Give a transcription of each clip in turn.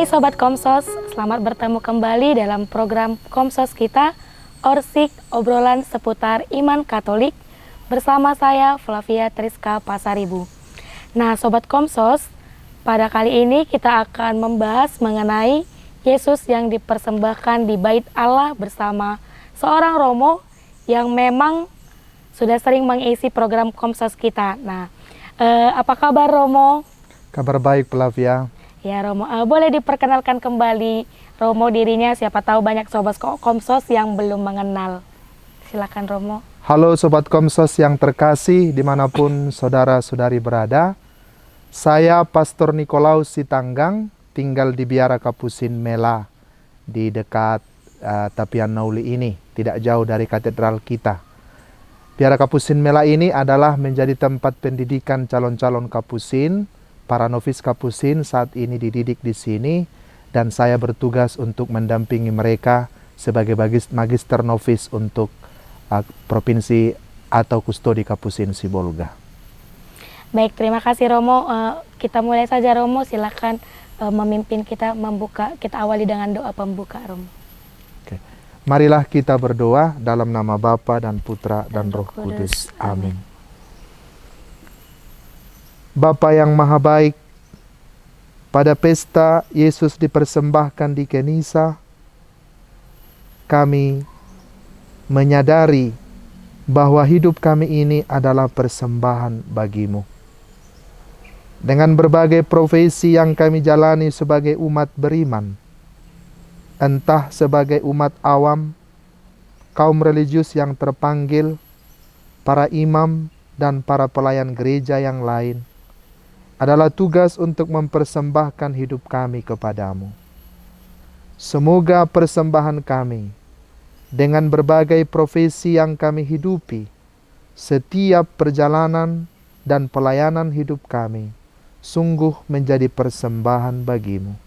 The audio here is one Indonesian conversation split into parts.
Hai Sobat Komsos, selamat bertemu kembali dalam program Komsos kita, Orsik, obrolan seputar iman Katolik, bersama saya Flavia Triska Pasaribu. Nah Sobat Komsos, pada kali ini kita akan membahas mengenai Yesus yang dipersembahkan di Bait Allah bersama seorang Romo yang memang sudah sering mengisi program Komsos kita. Nah, apa kabar Romo? Kabar baik Flavia. Ya Romo, boleh diperkenalkan kembali Romo dirinya, siapa tahu banyak Sobat Komsos yang belum mengenal. Silakan Romo. Halo Sobat Komsos yang terkasih dimanapun saudara-saudari berada. Saya Pastor Nikolaus Sitanggang, tinggal di Biara Kapusin Mela, di dekat Tapian Nauli ini, tidak jauh dari katedral kita. Biara Kapusin Mela ini adalah menjadi tempat pendidikan calon-calon kapusin. Para novis kapusin saat ini dididik di sini, dan saya bertugas untuk mendampingi mereka sebagai magister novis untuk provinsi atau kustodi kapusin Sibolga. Baik, terima kasih Romo. Kita mulai saja Romo, silakan memimpin kita membuka. Kita awali dengan doa pembuka Romo. Oke. Marilah kita berdoa dalam nama Bapa dan Putra dan Roh Kudus. Amin. Bapa yang maha baik, pada pesta Yesus dipersembahkan di Kenisa, kami menyadari bahwa hidup kami ini adalah persembahan bagimu. Dengan berbagai profesi yang kami jalani sebagai umat beriman, entah sebagai umat awam, kaum religius yang terpanggil, para imam, dan para pelayan gereja yang lain, adalah tugas untuk mempersembahkan hidup kami kepadamu. Semoga persembahan kami dengan berbagai profesi yang kami hidupi, setiap perjalanan dan pelayanan hidup kami sungguh menjadi persembahan bagimu.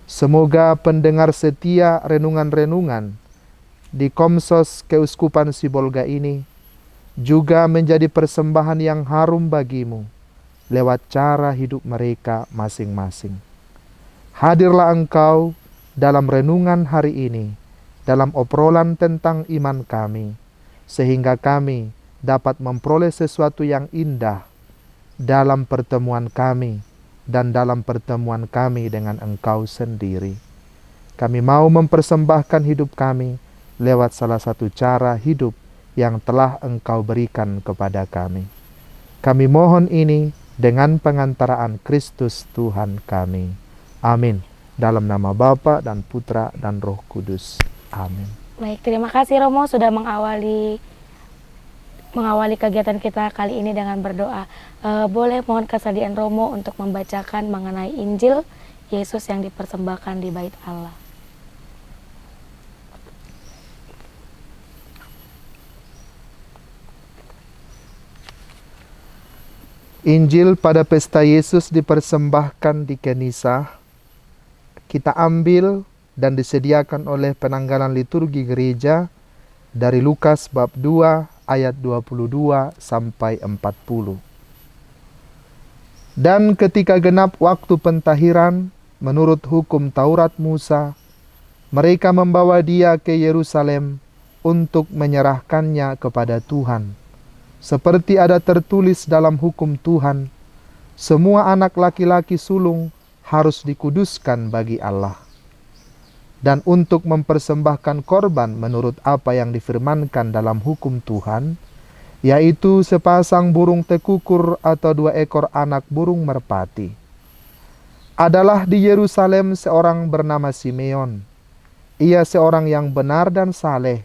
Semoga pendengar setia renungan-renungan di Komsos Keuskupan Sibolga ini juga menjadi persembahan yang harum bagimu lewat cara hidup mereka masing-masing. Hadirlah Engkau dalam renungan hari ini, dalam obrolan tentang iman kami, sehingga kami dapat memperoleh sesuatu yang indah dalam pertemuan kami dan dalam pertemuan kami dengan Engkau sendiri. Kami mau mempersembahkan hidup kami lewat salah satu cara hidup yang telah Engkau berikan kepada kami. Kami mohon ini dengan pengantaraan Kristus Tuhan kami. Amin. Dalam nama Bapa dan Putra dan Roh Kudus. Amin. Baik, terima kasih Romo sudah mengawali kegiatan kita kali ini dengan berdoa. Boleh mohon kesediaan Romo untuk membacakan mengenai Injil Yesus yang dipersembahkan di Bait Allah. Injil pada pesta Yesus dipersembahkan di Kenisa, kita ambil dan disediakan oleh penanggalan liturgi gereja dari Lukas bab 2 ayat 22 sampai 40. Dan ketika genap waktu pentahiran menurut hukum Taurat Musa, mereka membawa dia ke Yerusalem untuk menyerahkannya kepada Tuhan. Seperti ada tertulis dalam hukum Tuhan, semua anak laki-laki sulung harus dikuduskan bagi Allah. Dan untuk mempersembahkan korban menurut apa yang difirmankan dalam hukum Tuhan, yaitu sepasang burung tekukur atau 2 ekor anak burung merpati. Adalah di Yerusalem seorang bernama Simeon. Ia seorang yang benar dan saleh,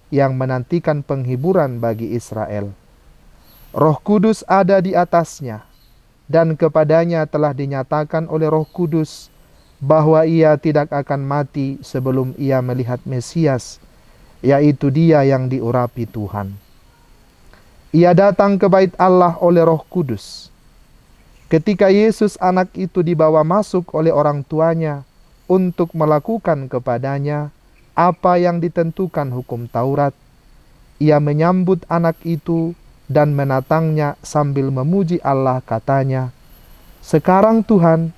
yang menantikan penghiburan bagi Israel. Roh Kudus ada di atasnya, dan kepadanya telah dinyatakan oleh Roh Kudus bahwa ia tidak akan mati sebelum ia melihat Mesias, yaitu Dia yang diurapi Tuhan. Ia datang ke Bait Allah oleh Roh Kudus. Ketika Yesus anak itu dibawa masuk oleh orang tuanya untuk melakukan kepadanya apa yang ditentukan hukum Taurat, ia menyambut anak itu dan menatangnya sambil memuji Allah, katanya, "Sekarang Tuhan,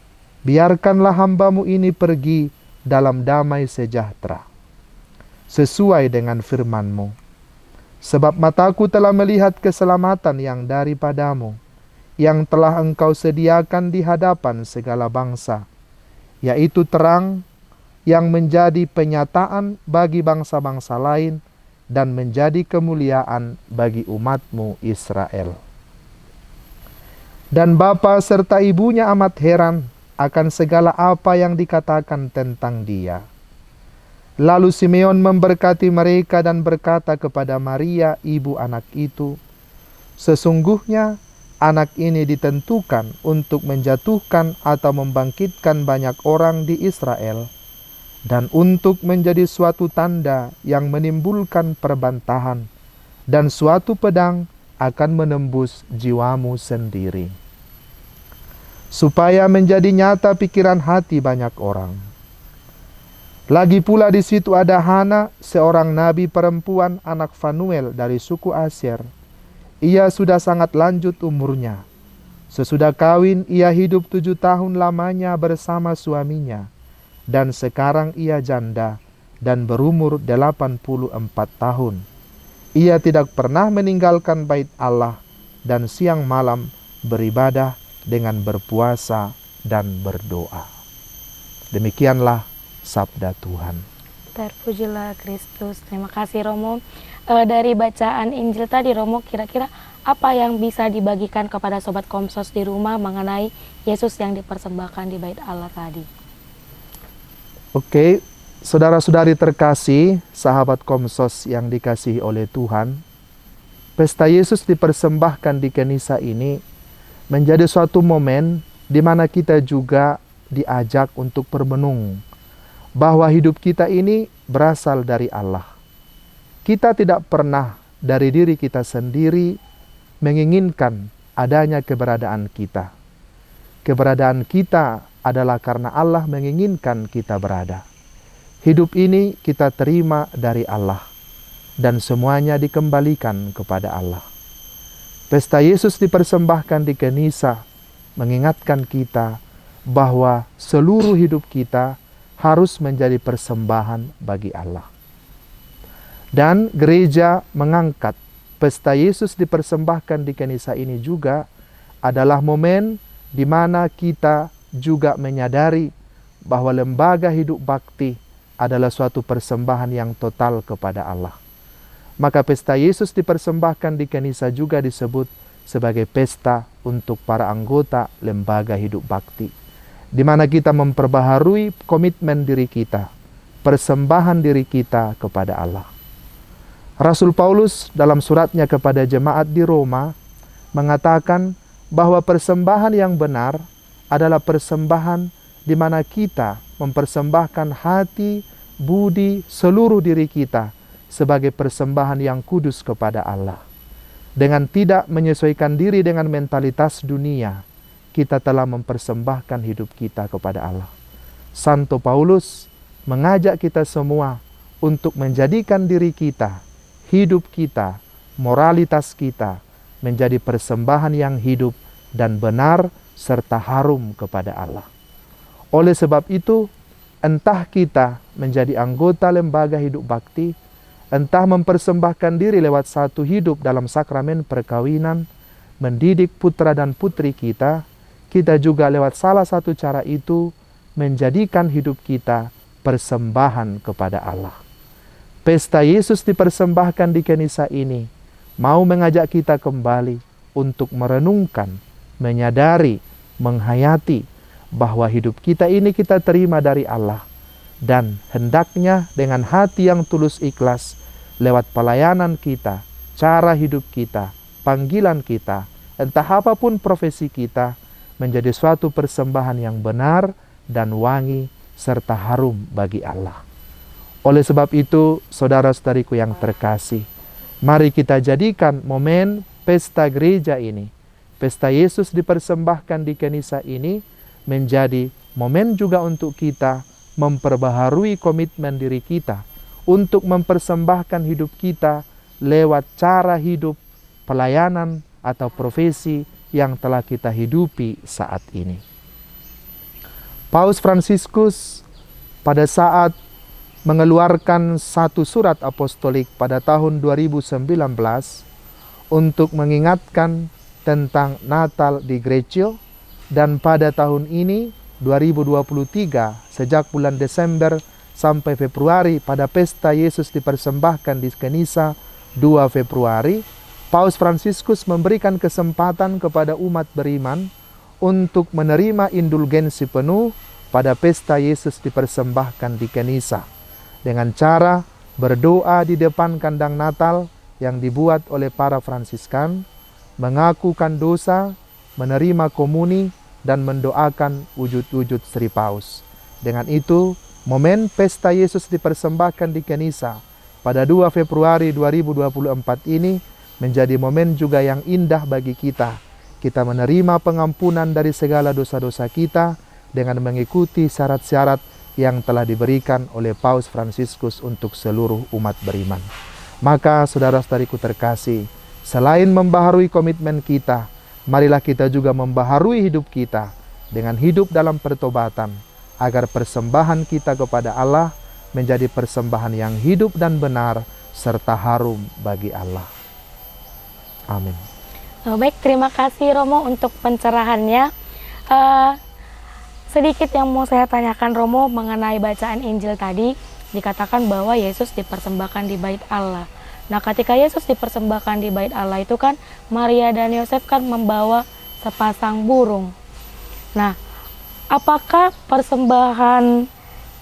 biarkanlah hamba-Mu ini pergi dalam damai sejahtera, sesuai dengan firman-Mu. Sebab mataku telah melihat keselamatan yang daripada-Mu, yang telah Engkau sediakan di hadapan segala bangsa, yaitu terang yang menjadi penyataan bagi bangsa-bangsa lain dan menjadi kemuliaan bagi umat-Mu Israel. Dan bapa serta ibunya amat heran akan segala apa yang dikatakan tentang dia. Lalu Simeon memberkati mereka dan berkata kepada Maria, ibu anak itu, sesungguhnya anak ini ditentukan untuk menjatuhkan atau membangkitkan banyak orang di Israel, dan untuk menjadi suatu tanda yang menimbulkan perbantahan, dan suatu pedang akan menembus jiwamu sendiri, supaya menjadi nyata pikiran hati banyak orang. Lagi pula di situ ada Hana, seorang nabi perempuan anak Fanuel dari suku Aser. Ia sudah sangat lanjut umurnya. Sesudah kawin ia hidup 7 tahun lamanya bersama suaminya, dan sekarang ia janda dan berumur 84 tahun. Ia tidak pernah meninggalkan bait Allah dan siang malam beribadah dengan berpuasa dan berdoa. Demikianlah sabda Tuhan. Terpujilah Kristus. Terima kasih Romo. Dari bacaan Injil tadi Romo, kira-kira apa yang bisa dibagikan kepada Sobat Komsos di rumah mengenai Yesus yang dipersembahkan di bait Allah tadi? Oke, saudara-saudari terkasih, sahabat Komsos yang dikasihi oleh Tuhan, pesta Yesus dipersembahkan di Kenisa ini menjadi suatu momen di mana kita juga diajak untuk bermenung bahwa hidup kita ini berasal dari Allah. Kita tidak pernah dari diri kita sendiri menginginkan adanya keberadaan kita. Keberadaan kita adalah karena Allah menginginkan kita berada. Hidup ini kita terima dari Allah, dan semuanya dikembalikan kepada Allah. Pesta Yesus dipersembahkan di Kenisa mengingatkan kita bahwa seluruh hidup kita harus menjadi persembahan bagi Allah. Dan gereja mengangkat pesta Yesus dipersembahkan di Kenisa ini juga adalah momen di mana kita juga menyadari bahwa lembaga hidup bakti adalah suatu persembahan yang total kepada Allah. Maka pesta Yesus dipersembahkan di Kenisa juga disebut sebagai pesta untuk para anggota lembaga hidup bakti, di mana kita memperbaharui komitmen diri kita, persembahan diri kita kepada Allah. Rasul Paulus dalam suratnya kepada jemaat di Roma mengatakan bahwa persembahan yang benar adalah persembahan di mana kita mempersembahkan hati, budi, seluruh diri kita sebagai persembahan yang kudus kepada Allah. Dengan tidak menyesuaikan diri dengan mentalitas dunia, kita telah mempersembahkan hidup kita kepada Allah. Santo Paulus mengajak kita semua untuk menjadikan diri kita, hidup kita, moralitas kita menjadi persembahan yang hidup dan benar serta harum kepada Allah. Oleh sebab itu, entah kita menjadi anggota lembaga hidup bakti, entah mempersembahkan diri lewat satu hidup dalam sakramen perkawinan, mendidik putra dan putri kita, kita juga lewat salah satu cara itu menjadikan hidup kita persembahan kepada Allah. Pesta Yesus dipersembahkan di Kenisa ini mau mengajak kita kembali untuk merenungkan, menyadari, menghayati bahwa hidup kita ini kita terima dari Allah, dan hendaknya dengan hati yang tulus ikhlas lewat pelayanan kita, cara hidup kita, panggilan kita, entah apapun profesi kita, menjadi suatu persembahan yang benar dan wangi serta harum bagi Allah. Oleh sebab itu, saudara-saudariku yang terkasih, mari kita jadikan momen pesta gereja ini, pesta Yesus dipersembahkan di Kenisa ini, menjadi momen juga untuk kita memperbaharui komitmen diri kita untuk mempersembahkan hidup kita lewat cara hidup, pelayanan atau profesi yang telah kita hidupi saat ini. Paus Fransiskus pada saat mengeluarkan satu surat apostolik pada tahun 2019 untuk mengingatkan tentang Natal di gereja, dan pada tahun ini 2023 sejak bulan Desember sampai Februari pada pesta Yesus dipersembahkan di Kenisa 2 Februari, Paus Fransiskus memberikan kesempatan kepada umat beriman untuk menerima indulgensi penuh pada pesta Yesus dipersembahkan di Kenisa dengan cara berdoa di depan kandang Natal yang dibuat oleh para Fransiskan, mengakukan dosa, menerima komuni, dan mendoakan wujud-wujud Sri Paus. Dengan itu, momen pesta Yesus dipersembahkan di Kenisa pada 2 Februari 2024 ini menjadi momen juga yang indah bagi kita. Kita menerima pengampunan dari segala dosa-dosa kita dengan mengikuti syarat-syarat yang telah diberikan oleh Paus Fransiskus untuk seluruh umat beriman. Maka saudara-saudariku terkasih, selain membaharui komitmen kita, marilah kita juga membaharui hidup kita dengan hidup dalam pertobatan, agar persembahan kita kepada Allah menjadi persembahan yang hidup dan benar serta harum bagi Allah. Amin. Baik, terima kasih Romo untuk pencerahannya. Sedikit yang mau saya tanyakan Romo mengenai bacaan Injil tadi, dikatakan bahwa Yesus dipersembahkan di bait Allah. Nah, ketika Yesus dipersembahkan di bait Allah itu kan Maria dan Yosef kan membawa sepasang burung. Nah, apakah persembahan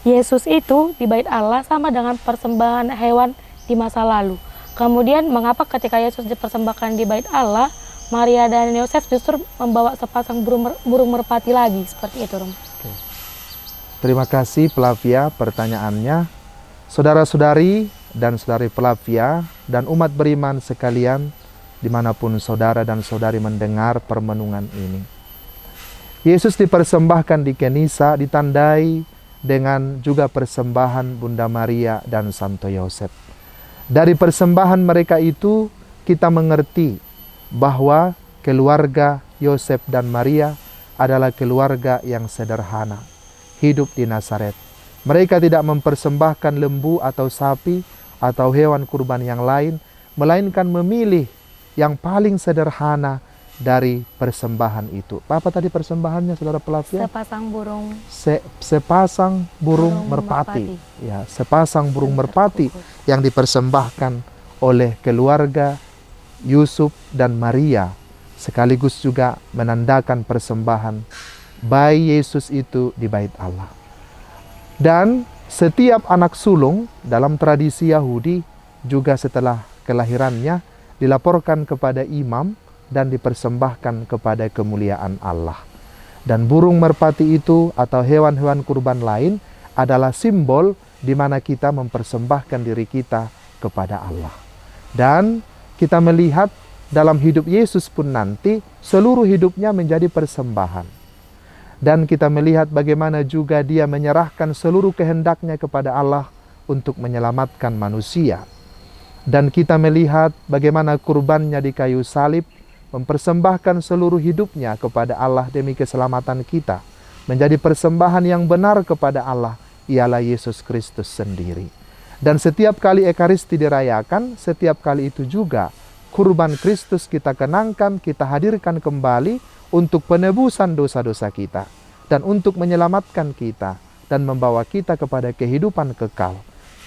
Yesus itu di bait Allah sama dengan persembahan hewan di masa lalu? Kemudian mengapa ketika Yesus dipersembahkan di bait Allah, Maria dan Yosef justru membawa sepasang burung merpati lagi seperti itu, Rom? Terima kasih Flavia pertanyaannya. Saudara-saudari dan saudari Flavia dan umat beriman sekalian dimanapun saudara dan saudari mendengar permenungan ini. Yesus dipersembahkan di Kenisa ditandai dengan juga persembahan Bunda Maria dan Santo Yosef. Dari persembahan mereka itu kita mengerti bahwa keluarga Yosef dan Maria adalah keluarga yang sederhana, hidup di Nazaret. Mereka tidak mempersembahkan lembu atau sapi atau hewan kurban yang lain, melainkan memilih yang paling sederhana dari persembahan itu. Apa tadi persembahannya, saudara Flavia? Sepasang burung. Sepasang burung merpati. Ya, sepasang burung merpati yang dipersembahkan oleh keluarga Yusuf dan Maria, sekaligus juga menandakan persembahan bayi Yesus itu di bait Allah. Dan setiap anak sulung dalam tradisi Yahudi juga setelah kelahirannya dilaporkan kepada imam dan dipersembahkan kepada kemuliaan Allah. Dan burung merpati itu atau hewan-hewan kurban lain adalah simbol di mana kita mempersembahkan diri kita kepada Allah. Dan kita melihat dalam hidup Yesus pun nanti seluruh hidupnya menjadi persembahan. Dan kita melihat bagaimana juga dia menyerahkan seluruh kehendaknya kepada Allah untuk menyelamatkan manusia. Dan kita melihat bagaimana kurbannya di kayu salib, mempersembahkan seluruh hidupnya kepada Allah demi keselamatan kita. Menjadi persembahan yang benar kepada Allah, ialah Yesus Kristus sendiri. Dan setiap kali Ekaristi dirayakan, setiap kali itu juga kurban Kristus kita kenangkan, kita hadirkan kembali untuk penebusan dosa-dosa kita dan untuk menyelamatkan kita dan membawa kita kepada kehidupan kekal.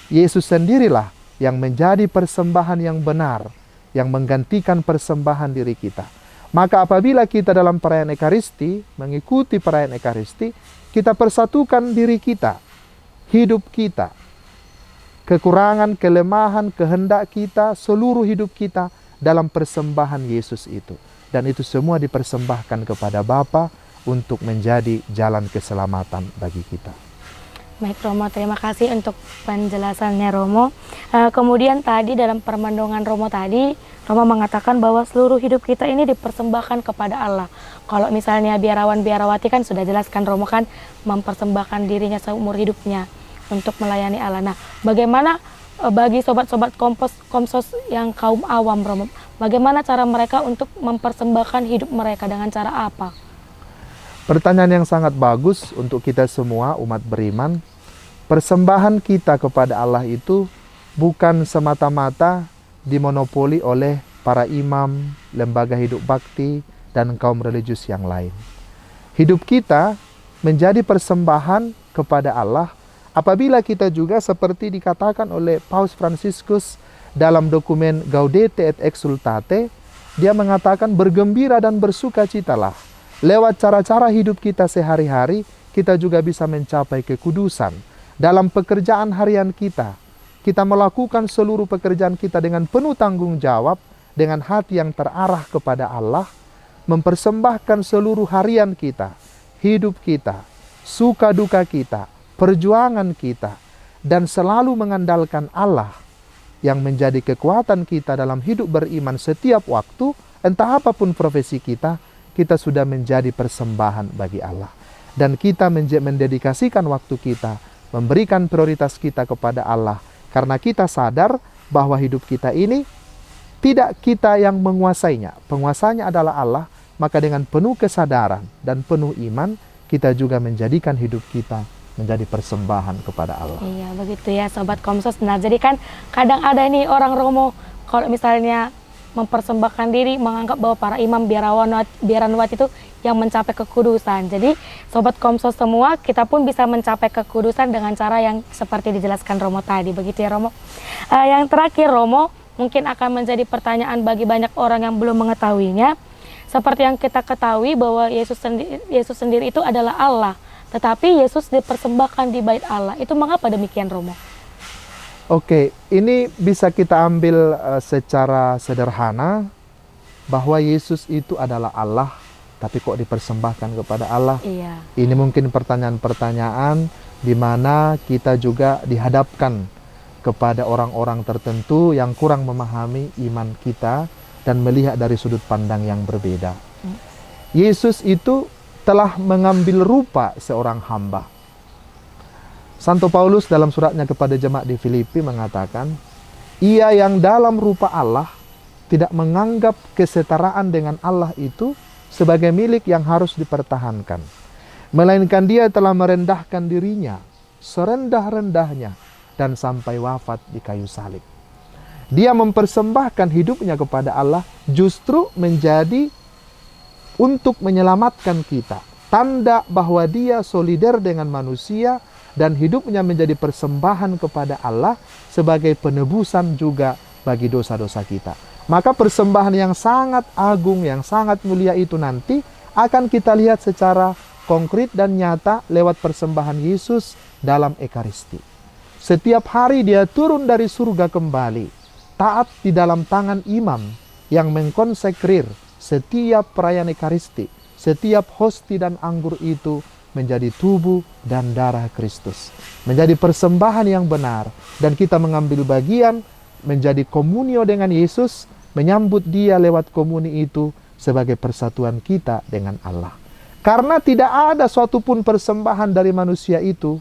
Yesus sendirilah yang menjadi persembahan yang benar, yang menggantikan persembahan diri kita. Maka apabila kita dalam perayaan Ekaristi, mengikuti perayaan Ekaristi, kita persatukan diri kita, hidup kita, kekurangan, kelemahan, kehendak kita, seluruh hidup kita dalam persembahan Yesus itu. Dan itu semua dipersembahkan kepada Bapa untuk menjadi jalan keselamatan bagi kita. Baik Romo, terima kasih untuk penjelasannya Romo. Kemudian tadi dalam permenungan Romo tadi, Romo mengatakan bahwa seluruh hidup kita ini dipersembahkan kepada Allah. Kalau misalnya biarawan-biarawati kan sudah jelaskan Romo kan mempersembahkan dirinya seumur hidupnya untuk melayani Allah. Nah, bagaimana bagi sobat-sobat Komsos yang kaum awam Romo? Bagaimana cara mereka untuk mempersembahkan hidup mereka, dengan cara apa? Pertanyaan yang sangat bagus untuk kita semua umat beriman. Persembahan kita kepada Allah itu bukan semata-mata dimonopoli oleh para imam, lembaga hidup bakti, dan kaum religius yang lain. Hidup kita menjadi persembahan kepada Allah apabila kita juga seperti dikatakan oleh Paus Fransiskus dalam dokumen Gaudete et Exsultate, dia mengatakan bergembira dan bersukacitalah. Lewat cara-cara hidup kita sehari-hari, kita juga bisa mencapai kekudusan. Dalam pekerjaan harian kita, kita melakukan seluruh pekerjaan kita dengan penuh tanggung jawab, dengan hati yang terarah kepada Allah, mempersembahkan seluruh harian kita, hidup kita, suka duka kita, perjuangan kita, dan selalu mengandalkan Allah yang menjadi kekuatan kita dalam hidup beriman setiap waktu, entah apapun profesi kita, kita sudah menjadi persembahan bagi Allah. Dan kita mendedikasikan waktu kita, memberikan prioritas kita kepada Allah, karena kita sadar bahwa hidup kita ini tidak kita yang menguasainya. Penguasanya adalah Allah, maka dengan penuh kesadaran dan penuh iman, kita juga menjadikan hidup kita menjadi persembahan kepada Allah. Iya, begitu ya Sobat Komsos. Nah, jadi kan kadang ada nih orang Romo, kalau misalnya mempersembahkan diri, menganggap bahwa para imam biarawat itu yang mencapai kekudusan. Jadi Sobat Komsos semua, kita pun bisa mencapai kekudusan dengan cara yang seperti dijelaskan Romo tadi. Begitu ya Romo. Yang terakhir Romo, mungkin akan menjadi pertanyaan bagi banyak orang yang belum mengetahuinya. Seperti yang kita ketahui bahwa Yesus sendiri itu adalah Allah. Tetapi Yesus dipersembahkan di bait Allah. Itu mengapa demikian Romo? Oke, ini bisa kita ambil secara sederhana bahwa Yesus itu adalah Allah, tapi kok dipersembahkan kepada Allah? Iya. Ini mungkin pertanyaan-pertanyaan di mana kita juga dihadapkan kepada orang-orang tertentu yang kurang memahami iman kita dan melihat dari sudut pandang yang berbeda. Yesus itu telah mengambil rupa seorang hamba. Santo Paulus dalam suratnya kepada jemaat di Filipi mengatakan, ia yang dalam rupa Allah tidak menganggap kesetaraan dengan Allah itu sebagai milik yang harus dipertahankan. Melainkan dia telah merendahkan dirinya serendah-rendahnya dan sampai wafat di kayu salib. Dia mempersembahkan hidupnya kepada Allah justru menjadi untuk menyelamatkan kita. Tanda bahwa dia solider dengan manusia dan hidupnya menjadi persembahan kepada Allah sebagai penebusan juga bagi dosa-dosa kita. Maka persembahan yang sangat agung, yang sangat mulia itu nanti akan kita lihat secara konkret dan nyata lewat persembahan Yesus dalam Ekaristi. Setiap hari dia turun dari surga kembali, taat di dalam tangan imam yang mengkonsekrir setiap perayaan Ekaristi, setiap hosti dan anggur itu menjadi tubuh dan darah Kristus. Menjadi persembahan yang benar. Dan kita mengambil bagian menjadi komunio dengan Yesus, menyambut dia lewat komuni itu sebagai persatuan kita dengan Allah. Karena tidak ada suatu pun persembahan dari manusia itu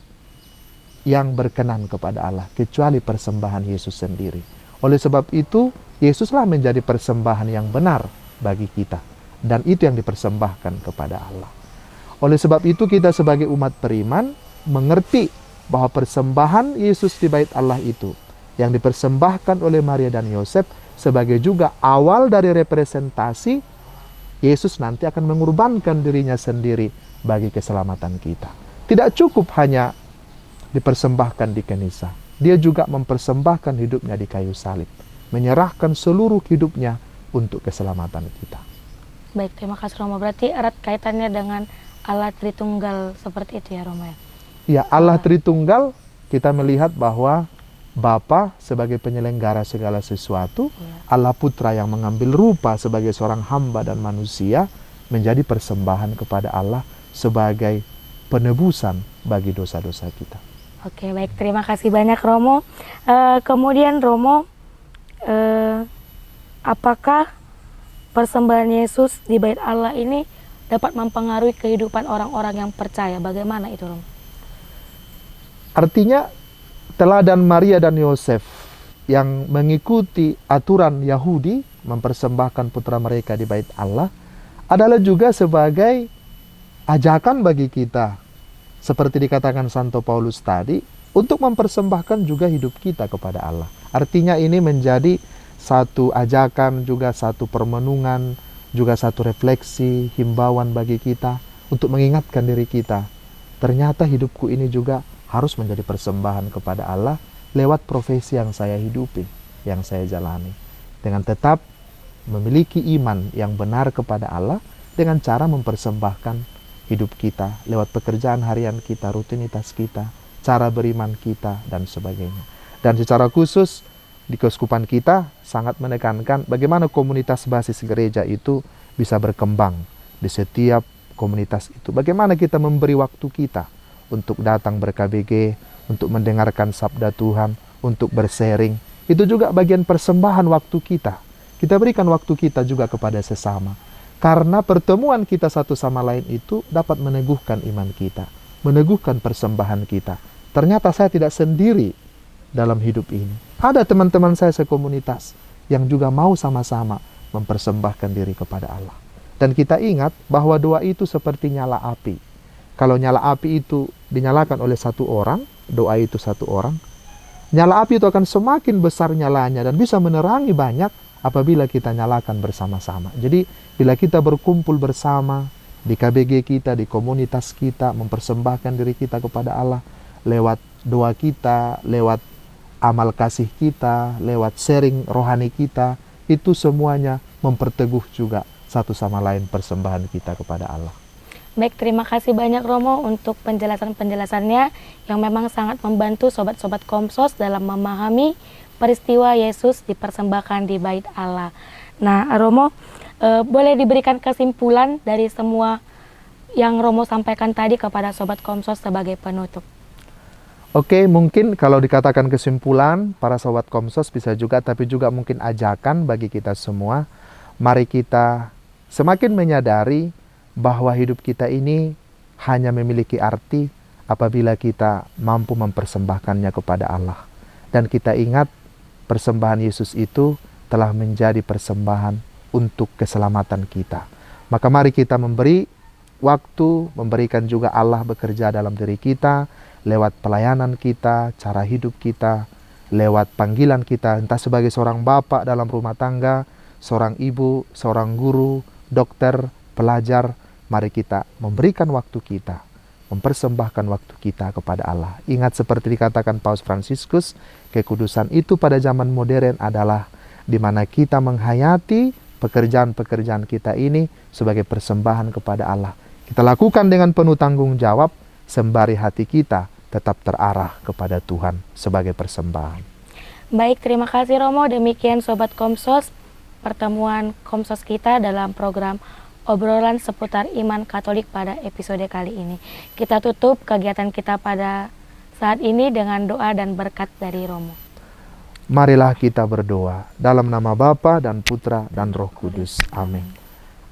yang berkenan kepada Allah, kecuali persembahan Yesus sendiri. Oleh sebab itu, Yesuslah menjadi persembahan yang benar bagi kita. Dan itu yang dipersembahkan kepada Allah. Oleh sebab itu kita sebagai umat beriman mengerti bahwa persembahan Yesus di bait Allah itu yang dipersembahkan oleh Maria dan Yosef sebagai juga awal dari representasi Yesus nanti akan mengorbankan dirinya sendiri bagi keselamatan kita. Tidak cukup hanya dipersembahkan di Kenisa. Dia juga mempersembahkan hidupnya di kayu salib. Menyerahkan seluruh hidupnya untuk keselamatan kita. Baik, terima kasih Romo. Berarti erat kaitannya dengan Allah Tritunggal seperti itu ya Romo ya? Ya, Allah Tritunggal kita melihat bahwa Bapa sebagai penyelenggara segala sesuatu, Allah Putra yang mengambil rupa sebagai seorang hamba dan manusia menjadi persembahan kepada Allah sebagai penebusan bagi dosa-dosa kita. Oke, baik, terima kasih banyak Romo. Kemudian Romo, apakah persembahan Yesus di bait Allah ini dapat mempengaruhi kehidupan orang-orang yang percaya? Bagaimana itu Romo? Artinya teladan Maria dan Yosef yang mengikuti aturan Yahudi mempersembahkan putra mereka di bait Allah adalah juga sebagai ajakan bagi kita, seperti dikatakan Santo Paulus tadi, untuk mempersembahkan juga hidup kita kepada Allah. Artinya ini menjadi satu ajakan, juga satu permenungan, juga satu refleksi, himbauan bagi kita untuk mengingatkan diri kita. Ternyata hidupku ini juga harus menjadi persembahan kepada Allah lewat profesi yang saya hidupi, yang saya jalani. Dengan tetap memiliki iman yang benar kepada Allah dengan cara mempersembahkan hidup kita lewat pekerjaan harian kita, rutinitas kita, cara beriman kita, dan sebagainya. Dan secara khusus di keuskupan kita sangat menekankan bagaimana komunitas basis gereja itu bisa berkembang di setiap komunitas itu. Bagaimana kita memberi waktu kita untuk datang ber-KBG, untuk mendengarkan sabda Tuhan, untuk bersharing. Itu juga bagian persembahan waktu kita. Kita berikan waktu kita juga kepada sesama. Karena pertemuan kita satu sama lain itu dapat meneguhkan iman kita, meneguhkan persembahan kita. Ternyata saya tidak sendiri dalam hidup ini. Ada teman-teman saya sekomunitas yang juga mau sama-sama mempersembahkan diri kepada Allah. Dan kita ingat bahwa doa itu seperti nyala api. Kalau nyala api itu dinyalakan oleh satu orang, doa itu satu orang, nyala api itu akan semakin besar nyalanya dan bisa menerangi banyak apabila kita nyalakan bersama-sama. Jadi bila kita berkumpul bersama di KBG kita, di komunitas kita, mempersembahkan diri kita kepada Allah lewat doa kita, lewat amal kasih kita, lewat sharing rohani kita, itu semuanya memperteguh juga satu sama lain persembahan kita kepada Allah. Baik, terima kasih banyak Romo untuk penjelasan-penjelasannya yang memang sangat membantu sobat-sobat Komsos dalam memahami peristiwa Yesus dipersembahkan di Bait Allah. Nah, Romo, boleh diberikan kesimpulan dari semua yang Romo sampaikan tadi kepada sobat Komsos sebagai penutup? Oke, mungkin kalau dikatakan kesimpulan, para sobat Komsos bisa juga, tapi juga mungkin ajakan bagi kita semua. Mari kita semakin menyadari bahwa hidup kita ini hanya memiliki arti apabila kita mampu mempersembahkannya kepada Allah. Dan kita ingat persembahan Yesus itu telah menjadi persembahan untuk keselamatan kita. Maka mari kita memberi waktu, memberikan juga Allah bekerja dalam diri kita, lewat pelayanan kita, cara hidup kita, lewat panggilan kita, entah sebagai seorang bapak dalam rumah tangga, seorang ibu, seorang guru, dokter, pelajar. Mari kita memberikan waktu kita, mempersembahkan waktu kita kepada Allah. Ingat seperti dikatakan Paus Fransiskus, kekudusan itu pada zaman modern adalah di mana kita menghayati pekerjaan-pekerjaan kita ini sebagai persembahan kepada Allah. Kita lakukan dengan penuh tanggung jawab, sembari hati kita tetap terarah kepada Tuhan sebagai persembahan. Baik, terima kasih Romo. Demikian Sobat Komsos, pertemuan Komsos kita dalam program obrolan seputar iman Katolik pada episode kali ini. Kita tutup kegiatan kita pada saat ini dengan doa dan berkat dari Romo. Marilah kita berdoa dalam nama Bapa dan Putra dan Roh Kudus. Amin.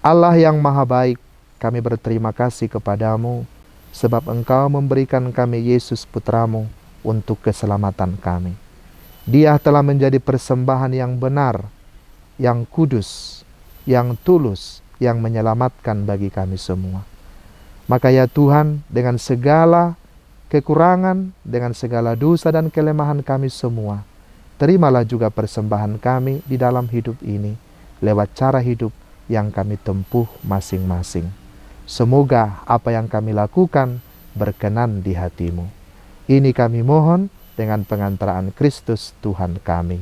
Allah yang Maha Baik, kami berterima kasih kepadamu sebab Engkau memberikan kami Yesus Putramu untuk keselamatan kami. Dia telah menjadi persembahan yang benar, yang kudus, yang tulus, yang menyelamatkan bagi kami semua. Maka ya Tuhan, dengan segala kekurangan, dengan segala dosa dan kelemahan kami semua, terimalah juga persembahan kami di dalam hidup ini, lewat cara hidup yang kami tempuh masing-masing. Semoga apa yang kami lakukan berkenan di hati-Mu. Ini kami mohon dengan pengantaraan Kristus Tuhan kami.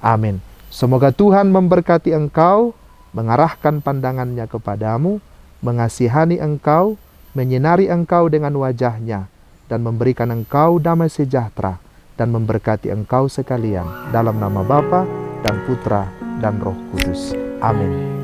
Amin. Semoga Tuhan memberkati engkau, mengarahkan pandangannya kepadamu, mengasihani engkau, menyinari engkau dengan wajahnya, dan memberikan engkau damai sejahtera, dan memberkati engkau sekalian. Dalam nama Bapa dan Putra dan Roh Kudus. Amin.